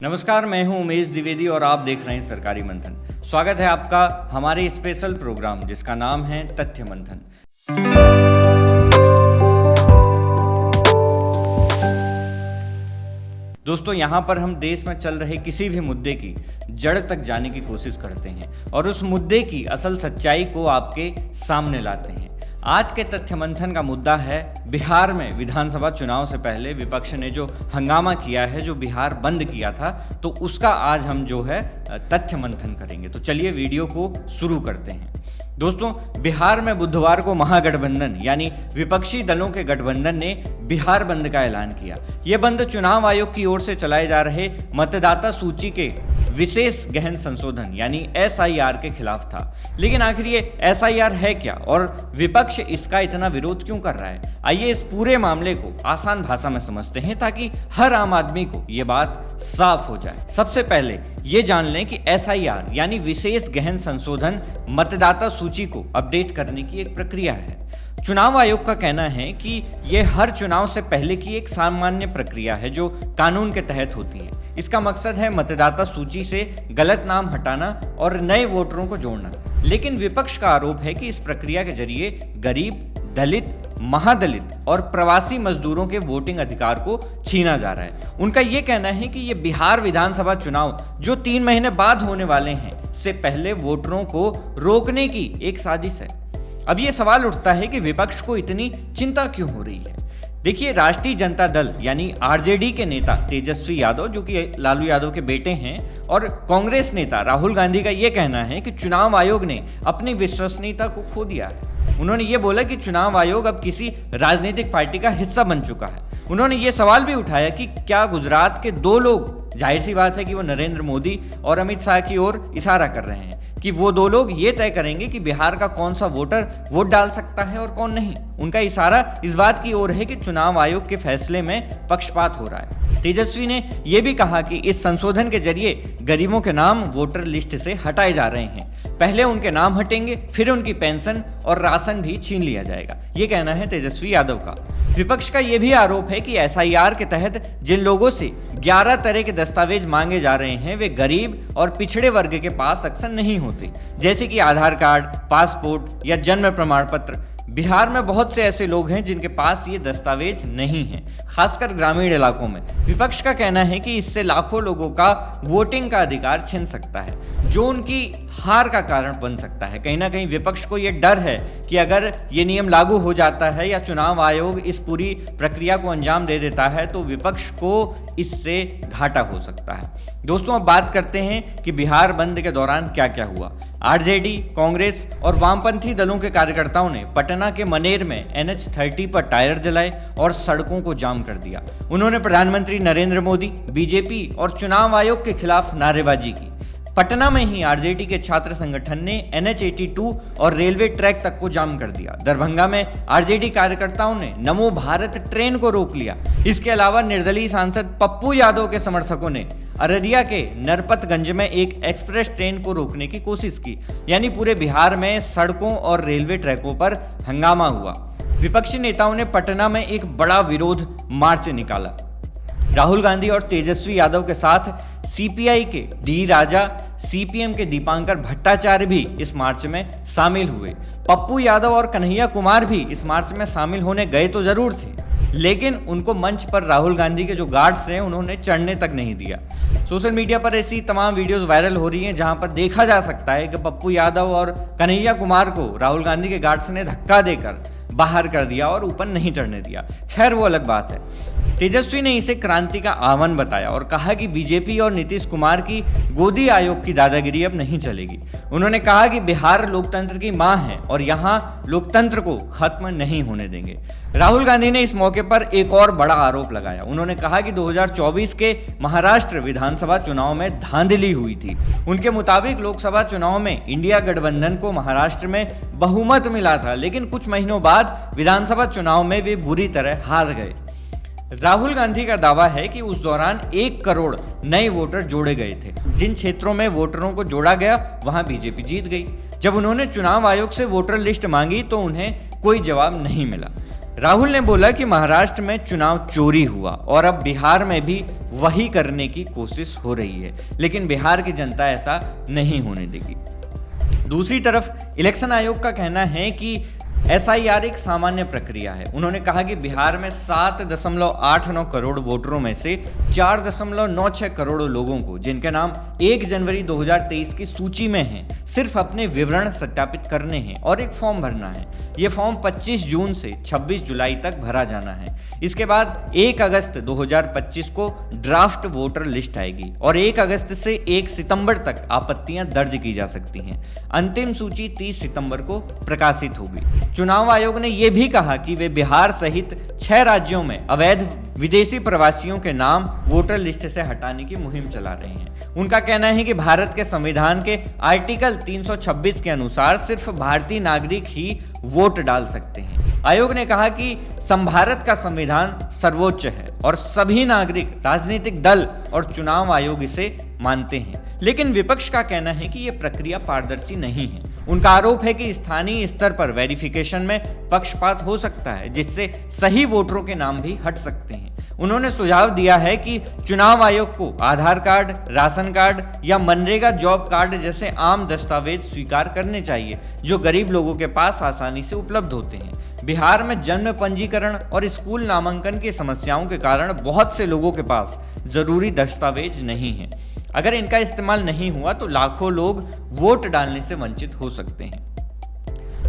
नमस्कार, मैं हूं उमेश द्विवेदी और आप देख रहे हैं सरकारी मंथन। स्वागत है आपका हमारे स्पेशल प्रोग्राम जिसका नाम है तथ्य मंथन। दोस्तों, यहाँ पर हम देश में चल रहे किसी भी मुद्दे की जड़ तक जाने की कोशिश करते हैं और उस मुद्दे की असल सच्चाई को आपके सामने लाते हैं। आज के तथ्य मंथन का मुद्दा है बिहार में विधानसभा चुनाव से पहले विपक्ष ने जो हंगामा किया है, जो बिहार बंद किया था, तो उसका आज हम जो है तथ्य मंथन करेंगे। तो चलिए वीडियो को शुरू करते हैं। दोस्तों, बिहार में बुधवार को महागठबंधन यानी विपक्षी दलों के गठबंधन ने बिहार बंद का ऐलान किया। यह बंद चुनाव आयोग की ओर से चलाए जा रहे मतदाता सूची के विशेष गहन संशोधन यानी SIR के खिलाफ था। लेकिन आखिर ये SIR है क्या और विपक्ष इसका इतना विरोध क्यों कर रहा है? आइए इस पूरे मामले को आसान भाषा में समझते हैं ताकि हर आम आदमी को ये बात साफ हो जाए। सबसे पहले ये जान लें कि SIR यानी विशेष गहन संशोधन मतदाता सूची को अपडेट करने की एक प्रक्रिया है। चुनाव आयोग का कहना है कि यह हर चुनाव से पहले की एक सामान्य प्रक्रिया है जो कानून के तहत होती है। इसका मकसद है मतदाता सूची से गलत नाम हटाना और नए वोटरों को जोड़ना। लेकिन विपक्ष का आरोप है कि इस प्रक्रिया के जरिए गरीब, दलित, महादलित और प्रवासी मजदूरों के वोटिंग अधिकार को छीना जा रहा है। उनका यह कहना है कि ये बिहार विधानसभा चुनाव जो 3 महीने बाद होने वाले हैं से पहले वोटरों को रोकने की एक साजिश है। अब ये सवाल उठता है कि विपक्ष को इतनी चिंता क्यों हो रही है। देखिए, राष्ट्रीय जनता दल यानी RJD के नेता तेजस्वी यादव, जो कि लालू यादव के बेटे हैं, और कांग्रेस नेता राहुल गांधी का ये कहना है कि चुनाव आयोग ने अपनी विश्वसनीयता को खो दिया है। उन्होंने ये बोला कि चुनाव आयोग अब किसी राजनीतिक पार्टी का हिस्सा बन चुका है। उन्होंने ये सवाल भी उठाया कि क्या गुजरात के 2 लोग, जाहिर सी बात है कि वो नरेंद्र मोदी और अमित शाह की ओर इशारा कर रहे हैं, कि वो 2 लोग ये तय करेंगे कि बिहार का कौन सा वोटर वोट डाल सकता है और कौन नहीं। उनका इशारा इस बात की ओर है कि चुनाव आयोग के फैसले में पक्षपात हो रहा है। तेजस्वी ने यह भी कहा कि इस संशोधन के जरिए गरीबों के नाम वोटर लिस्ट से हटाए जा रहे हैं। पहले उनके नाम हटेंगे, फिर उनकी पेंशन और राशन भी छीन लिया जाएगा। ये कहना है तेजस्वी यादव का। विपक्ष का यह भी आरोप है कि SIR के तहत जिन लोगों से 11 तरह के दस्तावेज मांगे जा रहे हैं वे गरीब और पिछड़े वर्ग के पास अक्सर नहीं होते, जैसे कि आधार कार्ड, पासपोर्ट या जन्म प्रमाण पत्र। बिहार में बहुत से ऐसे लोग हैं जिनके पास ये दस्तावेज नहीं हैं, खासकर ग्रामीण इलाकों में। विपक्ष का कहना है कि इससे लाखों लोगों का वोटिंग का अधिकार छिन सकता है, जो उनकी हार का कारण बन सकता है। कहीं ना कहीं विपक्ष को ये डर है कि अगर ये नियम लागू हो जाता है या चुनाव आयोग इस पूरी प्रक्रिया को अंजाम दे देता है तो विपक्ष को इससे घाटा हो सकता है। दोस्तों, अब बात करते हैं कि बिहार बंद के दौरान क्या क्या हुआ। RJD, कांग्रेस और वामपंथी दलों के कार्यकर्ताओं ने पटना के मनेर में NH30 पर टायर जलाए और सड़कों को जाम कर दिया। उन्होंने प्रधानमंत्री नरेंद्र मोदी, BJP और चुनाव आयोग के खिलाफ नारेबाजी की। पटना में ही RJD के छात्र संगठन ने NH82 और रेलवे ट्रैक तक को जाम कर दिया। दरभंगा में RJD कार्यकर्ताओं ने नमो भारत ट्रेन को रोक लिया। इसके अलावा निर्दलीय सांसद पप्पू यादव के समर्थकों ने अररिया के नरपतगंज में एक एक्सप्रेस ट्रेन को रोकने की कोशिश की। यानी पूरे बिहार में सड़कों और रेलवे ट्रैकों पर हंगामा हुआ। विपक्षी नेताओं ने पटना में एक बड़ा विरोध मार्च निकाला। राहुल गांधी और तेजस्वी यादव के साथ CPI के D राजा, CPM के दीपांकर भट्टाचार्य भी इस मार्च में शामिल हुए। पप्पू यादव और कन्हैया कुमार भी इस मार्च में शामिल होने गए तो जरूर थे, लेकिन उनको मंच पर राहुल गांधी के जो गार्ड्स हैं उन्होंने चढ़ने तक नहीं दिया। सोशल मीडिया पर ऐसी तमाम वीडियोस वायरल हो रही हैं जहां पर देखा जा सकता है कि पप्पू यादव और कन्हैया कुमार को राहुल गांधी के गार्ड्स ने धक्का देकर बाहर कर दिया और ऊपर नहीं चढ़ने दिया। खैर, वो अलग बात है। तेजस्वी ने इसे क्रांति का आह्वान बताया और कहा कि BJP और नीतीश कुमार की गोदी आयोग की दादागिरी अब नहीं चलेगी। उन्होंने कहा कि बिहार लोकतंत्र की मां है और यहां लोकतंत्र को खत्म नहीं होने देंगे। राहुल गांधी ने इस मौके पर एक और बड़ा आरोप लगाया। उन्होंने कहा कि 2024 के महाराष्ट्र विधानसभा चुनाव में धांधली हुई थी। उनके मुताबिक लोकसभा चुनाव में इंडिया गठबंधन को महाराष्ट्र में बहुमत मिला था, लेकिन कुछ महीनों बाद विधानसभा चुनाव में वे बुरी तरह हार गए। राहुल गांधी का दावा है कि उस दौरान 1 करोड़ नए वोटर जोड़े गए थे। जिन क्षेत्रों में वोटरों को जोड़ा गया वहां BJP जीत गई। जब उन्होंने चुनाव आयोग से वोटर लिस्ट मांगी तो उन्हें कोई जवाब नहीं मिला। राहुल ने बोला कि महाराष्ट्र में चुनाव चोरी हुआ और अब बिहार में भी वही करने की कोशिश हो रही है, लेकिन बिहार की जनता ऐसा नहीं होने देगी। दूसरी तरफ इलेक्शन आयोग का कहना है कि SIR एक सामान्य प्रक्रिया है। उन्होंने कहा कि बिहार में 7.89 करोड़ वोटरों में से 4.96 करोड़ लोगों को, जिनके नाम 1 जनवरी 2023 की सूची में हैं, सिर्फ अपने विवरण सत्यापित करने हैं और एक फॉर्म भरना है। ये फॉर्म 25 जून से 26 जुलाई तक भरा जाना है। इसके बाद 1 अगस्त 2025 को ड्राफ्ट वोटर लिस्ट आएगी और 1 अगस्त से 1 सितंबर तक आपत्तियां दर्ज की जा सकती हैं। अंतिम सूची 30 सितंबर को प्रकाशित होगी। चुनाव आयोग ने यह भी कहा कि वे बिहार सहित 6 राज्यों में अवैध विदेशी प्रवासियों के नाम वोटर लिस्ट से हटाने की मुहिम चला रहे हैं। उनका कहना है कि भारत के संविधान के आर्टिकल 326 के अनुसार सिर्फ भारतीय नागरिक ही वोट डाल सकते हैं। आयोग ने कहा कि संभारत का संविधान सर्वोच्च है और सभी नागरिक, राजनीतिक दल और चुनाव आयोग इसे मानते हैं। लेकिन विपक्ष का कहना है कि यह प्रक्रिया पारदर्शी नहीं है। उनका आरोप है कि स्थानीय स्तर पर वेरिफिकेशन में पक्षपात हो सकता है, जिससे सही वोटरों के नाम भी हट सकते हैं। उन्होंने सुझाव दिया है कि चुनाव आयोग को आधार कार्ड, राशन कार्ड या मनरेगा जॉब कार्ड जैसे आम दस्तावेज स्वीकार करने चाहिए, जो गरीब लोगों के पास आसानी से उपलब्ध होते हैं। बिहार में जन्म पंजीकरण और स्कूल नामांकन की समस्याओं के कारण बहुत से लोगों के पास जरूरी दस्तावेज नहीं है। अगर इनका इस्तेमाल नहीं हुआ तो लाखों लोग वोट डालने से वंचित हो सकते हैं।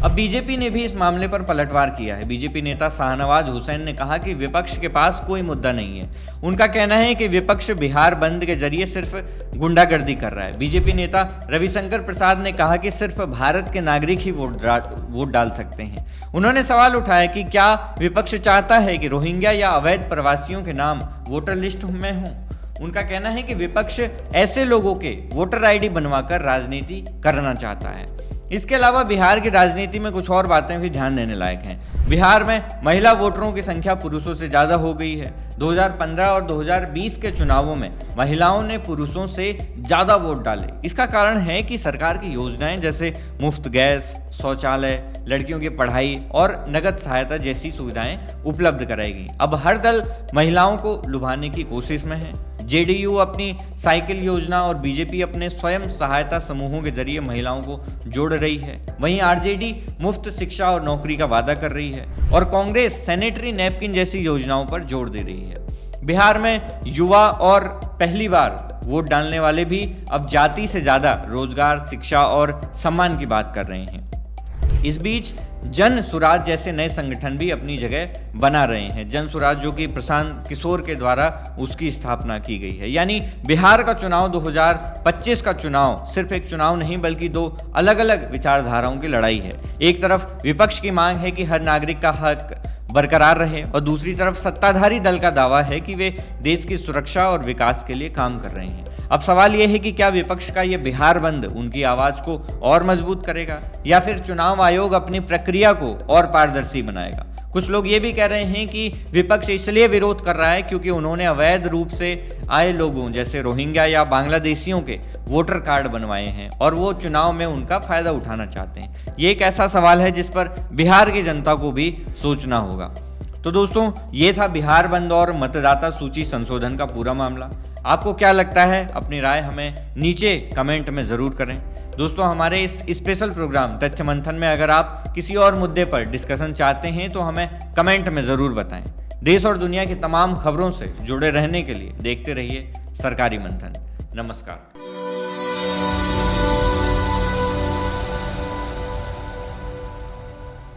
अब बीजेपी ने भी इस मामले पर पलटवार किया है। बीजेपी नेता शाहनवाज हुसैन ने कहा कि विपक्ष के पास कोई मुद्दा नहीं है। उनका कहना है कि विपक्ष बिहार बंद के जरिए सिर्फ गुंडागर्दी कर रहा है। बीजेपी नेता रविशंकर प्रसाद ने कहा कि सिर्फ भारत के नागरिक ही वोट डाल सकते हैं। उन्होंने सवाल उठाया कि क्या विपक्ष चाहता है कि रोहिंग्या या अवैध प्रवासियों के नाम वोटर लिस्ट में हों। उनका कहना है कि विपक्ष ऐसे लोगों के वोटर ID बनवाकर राजनीति करना चाहता है। इसके अलावा बिहार की राजनीति में कुछ और बातें भी ध्यान देने लायक हैं। बिहार में महिला वोटरों की संख्या पुरुषों से ज़्यादा हो गई है। 2015 और 2020 के चुनावों में महिलाओं ने पुरुषों से ज़्यादा वोट डाले। इसका कारण है कि सरकार की योजनाएं जैसे मुफ्त गैस, शौचालय, लड़कियों की पढ़ाई और नगद सहायता जैसी सुविधाएं उपलब्ध कराएगी। अब हर दल महिलाओं को लुभाने की कोशिश में है। JDU अपनी साइकिल योजना और बीजेपी अपने स्वयं सहायता समूहों के जरिए महिलाओं को जोड़ रही है। वहीं RJD मुफ्त शिक्षा और नौकरी का वादा कर रही है और कांग्रेस सैनिटरी नैपकिन जैसी योजनाओं पर जोर दे रही है। बिहार में युवा और पहली बार वोट डालने वाले भी अब जाति से ज्यादा रोजगार, शिक्षा और सम्मान की बात कर रहे हैं। इस बीच जन सुराज जैसे नए संगठन भी अपनी जगह बना रहे हैं। जन सुराज, जो कि प्रशांत किशोर के द्वारा उसकी स्थापना की गई है। यानी बिहार का चुनाव 2025 का चुनाव सिर्फ एक चुनाव नहीं बल्कि 2 अलग अलग विचारधाराओं की लड़ाई है। एक तरफ विपक्ष की मांग है कि हर नागरिक का हक बरकरार रहे और दूसरी तरफ सत्ताधारी दल का दावा है कि वे देश की सुरक्षा और विकास के लिए काम कर रहे हैं। अब सवाल यह है कि क्या विपक्ष का यह बिहार बंद उनकी आवाज को और मजबूत करेगा या फिर चुनाव आयोग अपनी प्रक्रिया को और पारदर्शी बनाएगा। कुछ लोग ये भी कह रहे हैं कि विपक्ष इसलिए विरोध कर रहा है क्योंकि उन्होंने अवैध रूप से आए लोगों जैसे रोहिंग्या या बांग्लादेशियों के वोटर कार्ड बनवाए हैं और वो चुनाव में उनका फायदा उठाना चाहते हैं। ये एक ऐसा सवाल है जिस पर बिहार की जनता को भी सोचना होगा। तो दोस्तों, ये था बिहार बंद और मतदाता सूची संशोधन का पूरा मामला। आपको क्या लगता है? अपनी राय हमें नीचे कमेंट में ज़रूर करें। दोस्तों, हमारे इस स्पेशल प्रोग्राम तथ्य मंथन में अगर आप किसी और मुद्दे पर डिस्कशन चाहते हैं तो हमें कमेंट में ज़रूर बताएं। देश और दुनिया की तमाम खबरों से जुड़े रहने के लिए देखते रहिए सरकारी मंथन। नमस्कार।